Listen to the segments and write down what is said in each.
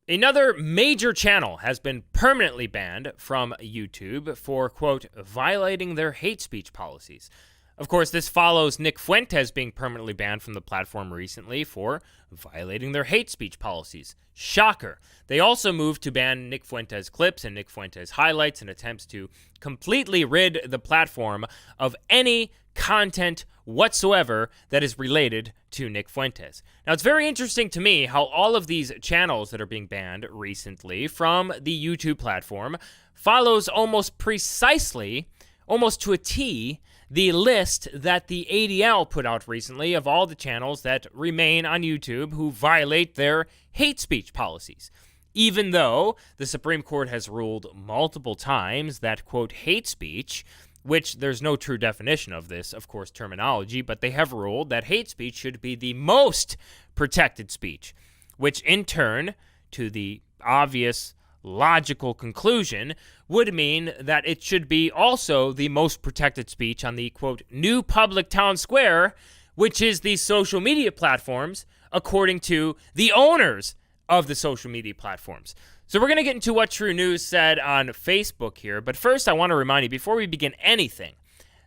Another major channel has been permanently banned from YouTube for, quote, violating their hate speech policies. Of course, this follows Nick Fuentes being permanently banned from the platform recently for violating their hate speech policies. Shocker. They also moved to ban Nick Fuentes clips and Nick Fuentes highlights in attempts to completely rid the platform of any content whatsoever that is related to Nick Fuentes. Now, it's very interesting to me how all of these channels that are being banned recently from the YouTube platform follows almost precisely, almost to a T, the list that the ADL put out recently of all the channels that remain on YouTube who violate their hate speech policies. Even though the Supreme Court has ruled multiple times that, quote, hate speech, which there's no true definition of this, of course, terminology, but they have ruled that hate speech should be the most protected speech, which in turn, to the obvious logical conclusion, would mean that it should be also the most protected speech on the, quote, new public town square, which is the social media platforms, according to the owners of the social media platforms. So we're going to get into what True News said on Facebook here, but first I want to remind you, before we begin anything,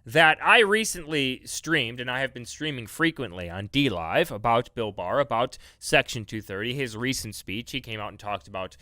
that I recently streamed, and I have been streaming frequently on DLive, about Bill Barr, about Section 230, his recent speech. He came out and talked about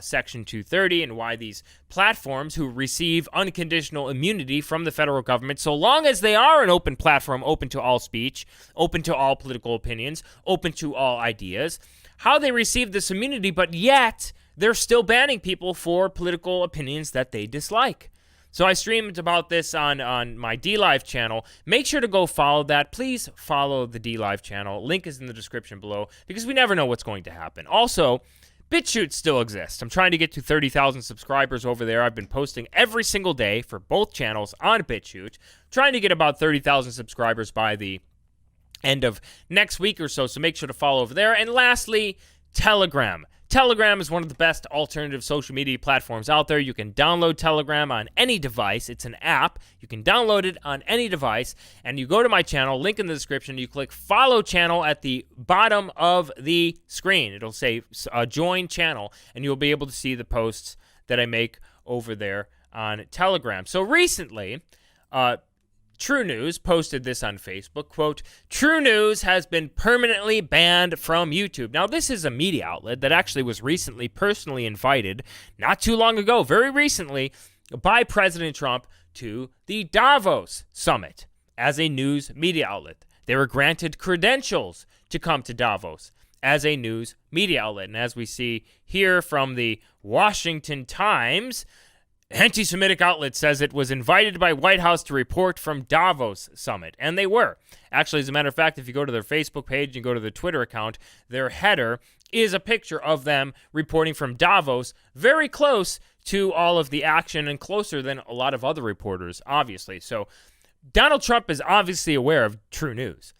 Section 230 and why these platforms who receive unconditional immunity from the federal government, so long as they are an open platform, open to all speech, open to all political opinions, open to all ideas, how they receive this immunity, but yet they're still banning people for political opinions that they dislike. So I streamed about this on my DLive channel. Make sure to go follow that. Please follow the DLive channel. Link is in the description below because we never know what's going to happen. Also, BitChute still exists. I'm trying to get to 30,000 subscribers over there. I've been posting every single day for both channels on BitChute, trying to get about 30,000 subscribers by the end of next week or so, so make sure to follow over there. And lastly, Telegram. Telegram is one of the best alternative social media platforms out there. You can download Telegram on any device. It's an app. You can download it on any device, and you go to my channel, link in the description. You click follow channel at the bottom of the screen. It'll say join channel, and you'll be able to see the posts that I make over there on Telegram. So recently, True News posted this on Facebook, quote, True News has been permanently banned from YouTube. Now, this is a media outlet that actually was recently personally invited, not too long ago, very recently, by President Trump to the Davos Summit as a news media outlet. They were granted credentials to come to Davos as a news media outlet. And as we see here from the Washington Times, anti-Semitic outlet says it was invited by White House to report from Davos Summit. And they were. Actually, as a matter of fact, if you go to their Facebook page and go to their Twitter account, their header is a picture of them reporting from Davos, very close to all of the action and closer than a lot of other reporters, obviously. So Donald Trump is obviously aware of True News.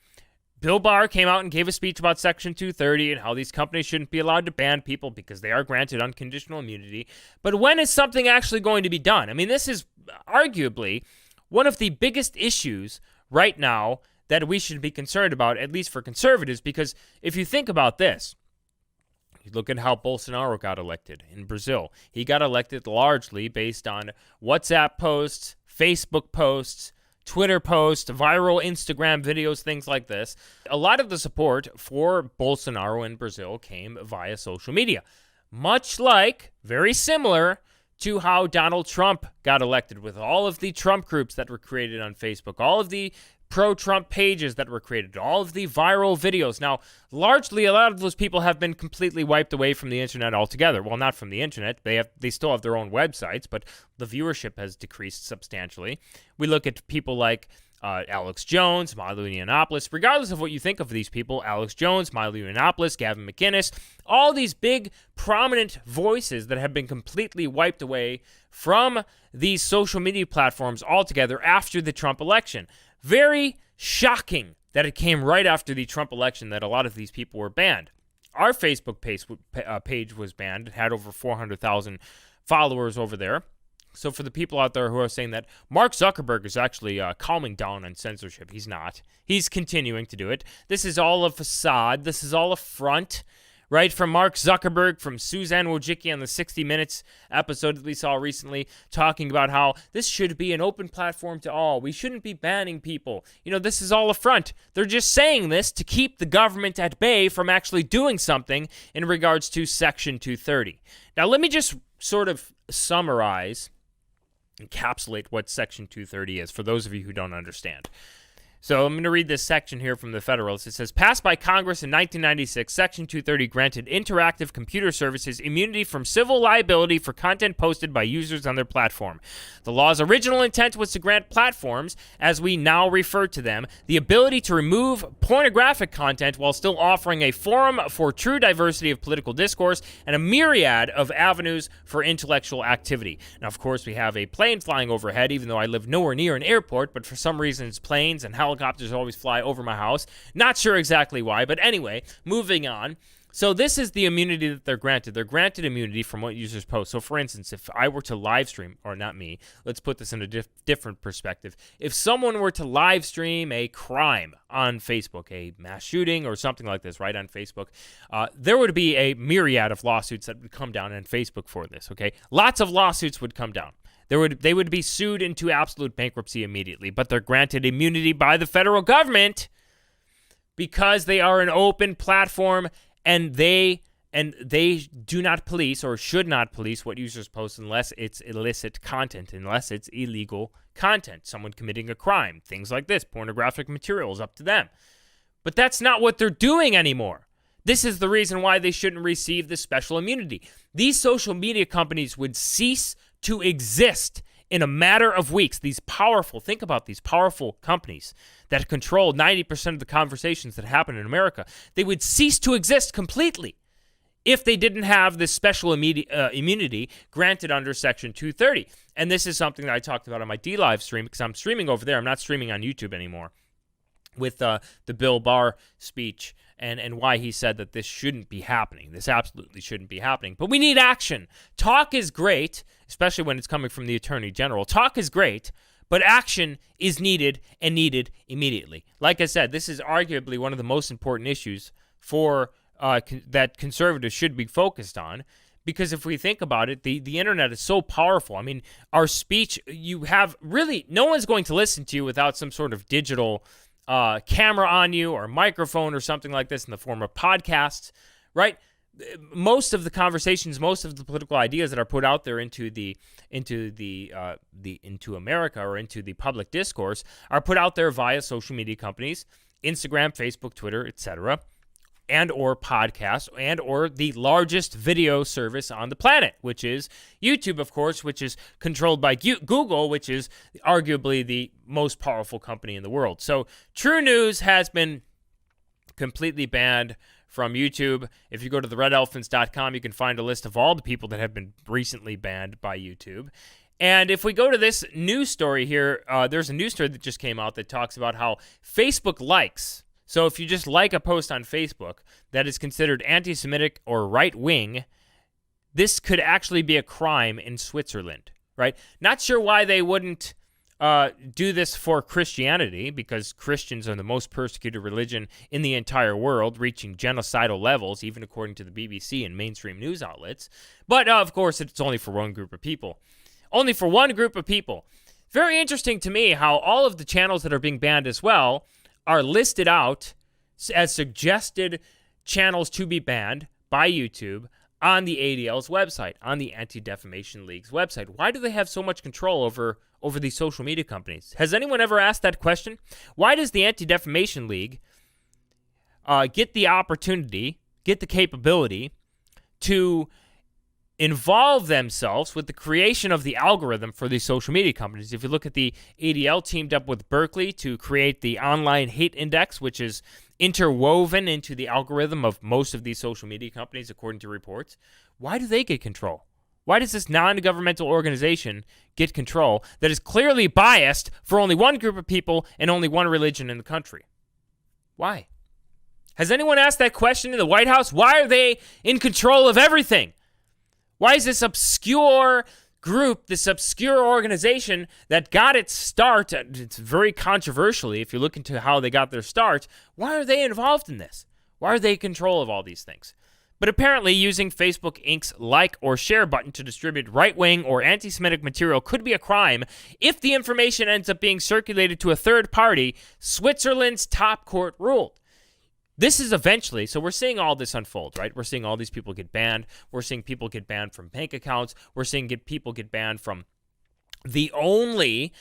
Bill Barr came out and gave a speech about Section 230 and how these companies shouldn't be allowed to ban people because they are granted unconditional immunity. But when is something actually going to be done? I mean, this is arguably one of the biggest issues right now that we should be concerned about, at least for conservatives, because if you think about this, you look at how Bolsonaro got elected in Brazil. He got elected largely based on WhatsApp posts, Facebook posts, Twitter posts, viral Instagram videos, things like this. A lot of the support for Bolsonaro in Brazil came via social media, much like, very similar to how Donald Trump got elected, with all of the Trump groups that were created on Facebook, all of the pro-Trump pages that were created, all of the viral videos. Now, largely, a lot of those people have been completely wiped away from the internet altogether. Well, not from the internet. They still have their own websites, but the viewership has decreased substantially. We look at people like Alex Jones, Milo Yiannopoulos. Regardless of what you think of these people, Alex Jones, Milo Yiannopoulos, Gavin McInnes, all these big, prominent voices that have been completely wiped away from these social media platforms altogether after the Trump election. Very shocking that it came right after the Trump election that a lot of these people were banned. Our Facebook page was banned. It had over 400,000 followers over there. So for the people out there who are saying that Mark Zuckerberg is actually calming down on censorship, he's not. He's continuing to do it. This is all a facade. This is all a front, right? From Mark Zuckerberg, from Suzanne Wojcicki on the 60 Minutes episode that we saw recently, talking about how this should be an open platform to all. We shouldn't be banning people. This is all a front. They're just saying this to keep the government at bay from actually doing something in regards to Section 230. Now, let me just sort of summarize, encapsulate what Section 230 is for those of you who don't understand. So I'm going to read this section here from the Federalist. It says, passed by Congress in 1996, Section 230 granted interactive computer services immunity from civil liability for content posted by users on their platform. The law's original intent was to grant platforms, as we now refer to them, the ability to remove pornographic content while still offering a forum for true diversity of political discourse and a myriad of avenues for intellectual activity. Now, of course, we have a plane flying overhead, even though I live nowhere near an airport, but for some reason it's planes and helicopters always fly over my house. Not sure exactly why, but anyway, moving on. So this is the immunity that they're granted. They're granted immunity from what users post. So for instance, if I were to live stream, or not me, let's put this in a different perspective. If someone were to live stream a crime on Facebook, a mass shooting or something like this, right, on Facebook, there would be a myriad of lawsuits that would come down on Facebook for this, okay? Lots of lawsuits would come down. They would be sued into absolute bankruptcy immediately, but they're granted immunity by the federal government because they are an open platform, and they do not police or should not police what users post unless it's illicit content, unless it's illegal content, someone committing a crime, things like this, pornographic materials, up to them. But that's not what they're doing anymore. This is the reason why they shouldn't receive this special immunity. These social media companies would cease to exist in a matter of weeks. Think about these powerful companies that control 90% of the conversations that happen in America. They would cease to exist completely if they didn't have this special immunity granted under Section 230. And this is something that I talked about on my D-Live stream, because I'm streaming over there. I'm not streaming on YouTube anymore, with the Bill Barr speech and why he said that this shouldn't be happening. This absolutely shouldn't be happening. But we need action. Talk is great, especially when it's coming from the Attorney General. Talk is great, but action is needed, and needed immediately. Like I said, this is arguably one of the most important issues for that conservatives should be focused on. Because if we think about it, the internet is so powerful. I mean, our speech, no one's going to listen to you without some sort of digital camera on you or microphone or something like this in the form of podcasts, right? Most of the conversations, most of the political ideas that are put out there into America or into the public discourse are put out there via social media companies, Instagram, Facebook, Twitter, etc., and or podcasts, and or the largest video service on the planet, which is YouTube, of course, which is controlled by Google, which is arguably the most powerful company in the world. So True News has been completely banned from YouTube. If you go to theredelephants.com, you can find a list of all the people that have been recently banned by YouTube. And if we go to this news story here, there's a news story that just came out that talks about how Facebook likes. So if you just like a post on Facebook that is considered anti-Semitic or right-wing, this could actually be a crime in Switzerland, right? Not sure why they wouldn't do this for Christianity, because Christians are the most persecuted religion in the entire world, reaching genocidal levels, even according to the BBC and mainstream news outlets. But, of course, it's only for one group of people. Only for one group of people. Very interesting to me how all of the channels that are being banned as well are listed out as suggested channels to be banned by YouTube on the ADL's website, on the Anti-Defamation League's website. Why do they have so much control over these social media companies? Has anyone ever asked that question? Why does the Anti-Defamation League get the opportunity, get the capability to involve themselves with the creation of the algorithm for these social media companies? If you look at the ADL teamed up with Berkeley to create the online hate index, which is interwoven into the algorithm of most of these social media companies, according to reports. Why do they get control? Why does this non-governmental organization get control that is clearly biased for only one group of people and only one religion in the country? Why? Has anyone asked that question in the White House? Why are they in control of everything? Why is this obscure group, this obscure organization that got its start, it's very controversially if you look into how they got their start, why are they involved in this? Why are they in control of all these things? But apparently, using Facebook Inc.'s like or share button to distribute right-wing or anti-Semitic material could be a crime if the information ends up being circulated to a third party, Switzerland's top court ruled. This is eventually, so we're seeing all this unfold, right? We're seeing all these people get banned. We're seeing people get banned from bank accounts. We're seeing people get banned from the only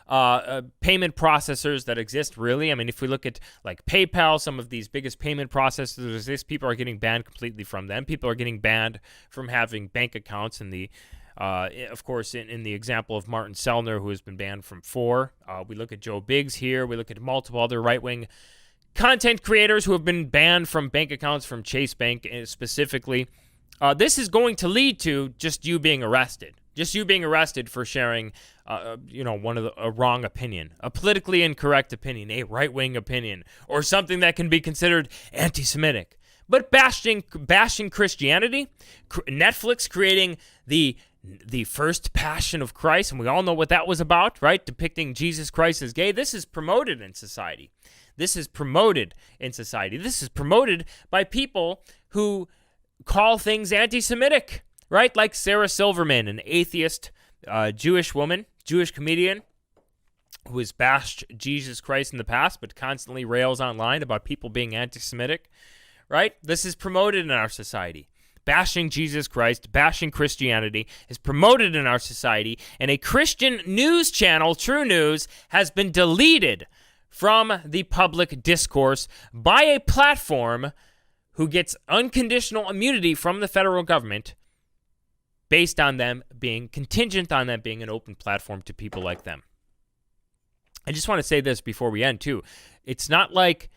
payment processors that exist, really. I mean, if we look at like PayPal, some of these biggest payment processors exist, people are getting banned completely from them. People are getting banned from having bank accounts. In the, of course, in the example of Martin Sellner, who has been banned from 4. We look at Joe Biggs here. We look at multiple other right-wing content creators who have been banned from bank accounts, from Chase Bank specifically. This is going to lead to just you being arrested. Just you being arrested for sharing, a wrong opinion, a politically incorrect opinion, a right-wing opinion, or something that can be considered anti-Semitic. But bashing Christianity, Netflix creating the first Passion of Christ, and we all know what that was about, right? Depicting Jesus Christ as gay. This is promoted in society. This is promoted by people who call things anti-Semitic. Right? Like Sarah Silverman, an atheist Jewish woman, Jewish comedian, who has bashed Jesus Christ in the past, but constantly rails online about people being anti-Semitic. Right? This is promoted in our society. Bashing Jesus Christ, bashing Christianity is promoted in our society, and a Christian news channel, True News, has been deleted from the public discourse by a platform who gets unconditional immunity from the federal government based on them being contingent on them being an open platform to people like them. I just want to say this before we end, too. It's not like,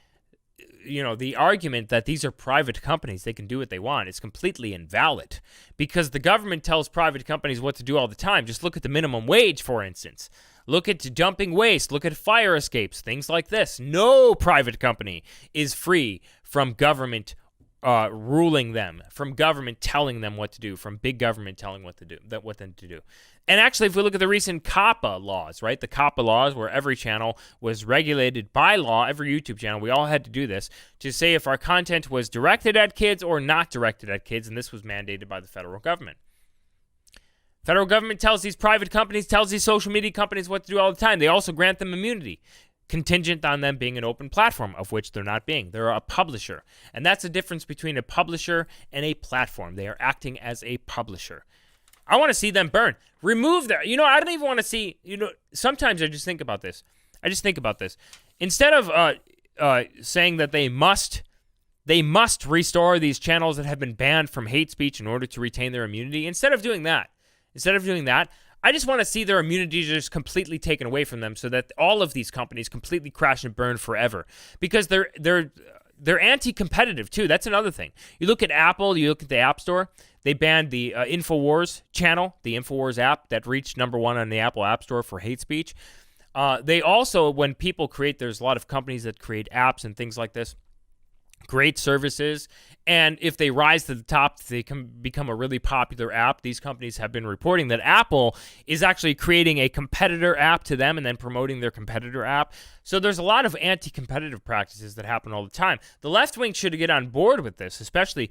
the argument that these are private companies, they can do what they want, is completely invalid because the government tells private companies what to do all the time. Just look at the minimum wage, for instance. Look at dumping waste. Look at fire escapes, things like this. No private company is free from government ruling them, from government telling them what to do, from big government telling what them to do. And actually, if we look at the recent COPPA laws, right, the COPPA laws where every channel was regulated by law, every YouTube channel, we all had to do this to say if our content was directed at kids or not directed at kids, and this was mandated by the federal government. Federal government tells these private companies, tells these social media companies what to do all the time. They also grant them immunity, contingent on them being an open platform, of which they're not being. They're a publisher. And that's the difference between a publisher and a platform. They are acting as a publisher. I want to see them burn. Remove their, I don't even want to see, sometimes I just think about this. Instead of saying that they must restore these channels that have been banned from hate speech in order to retain their immunity, instead of doing that, I just want to see their immunity just completely taken away from them so that all of these companies completely crash and burn forever. Because they're anti-competitive too. That's another thing. You look at Apple, you look at the App Store, they banned the InfoWars channel, the InfoWars app that reached #1 on the Apple App Store for hate speech. They also, when people there's a lot of companies that create apps and things like this, great services, and if they rise to the top, they can become a really popular app. These companies have been reporting that Apple is actually creating a competitor app to them and then promoting their competitor app. So there's a lot of anti-competitive practices that happen all the time. The left wing should get on board with this, especially,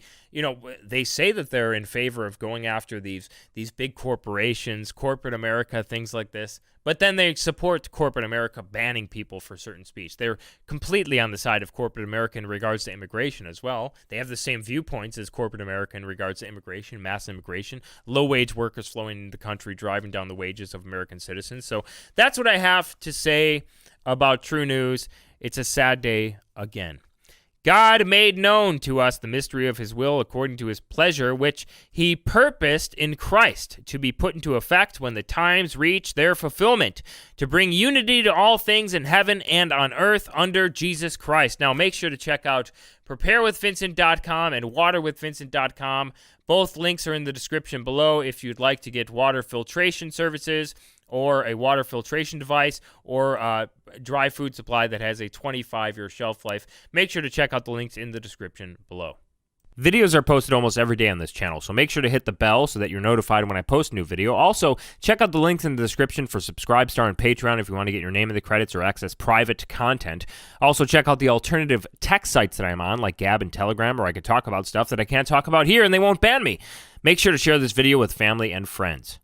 they say that they're in favor of going after these big corporations, corporate America, things like this. But then they support corporate America banning people for certain speech. They're completely on the side of corporate America in regards to immigration as well. They have the same viewpoints as corporate America in regards to immigration, mass immigration, low-wage workers flowing into the country, driving down the wages of American citizens. So that's what I have to say about True News. It's a sad day again. God made known to us the mystery of his will according to his pleasure, which he purposed in Christ to be put into effect when the times reach their fulfillment, to bring unity to all things in heaven and on earth under Jesus Christ. Now, make sure to check out preparewithvincent.com and waterwithvincent.com. Both links are in the description below if you'd like to get water filtration services or a water filtration device or a dry food supply that has a 25-year shelf life. Make sure to check out the links in the description below. Videos are posted almost every day on this channel, so make sure to hit the bell so that you're notified when I post a new video. Also, check out the links in the description for Subscribestar and Patreon if you want to get your name in the credits or access private content. Also, check out the alternative tech sites that I'm on, like Gab and Telegram, where I can talk about stuff that I can't talk about here and they won't ban me. Make sure to share this video with family and friends.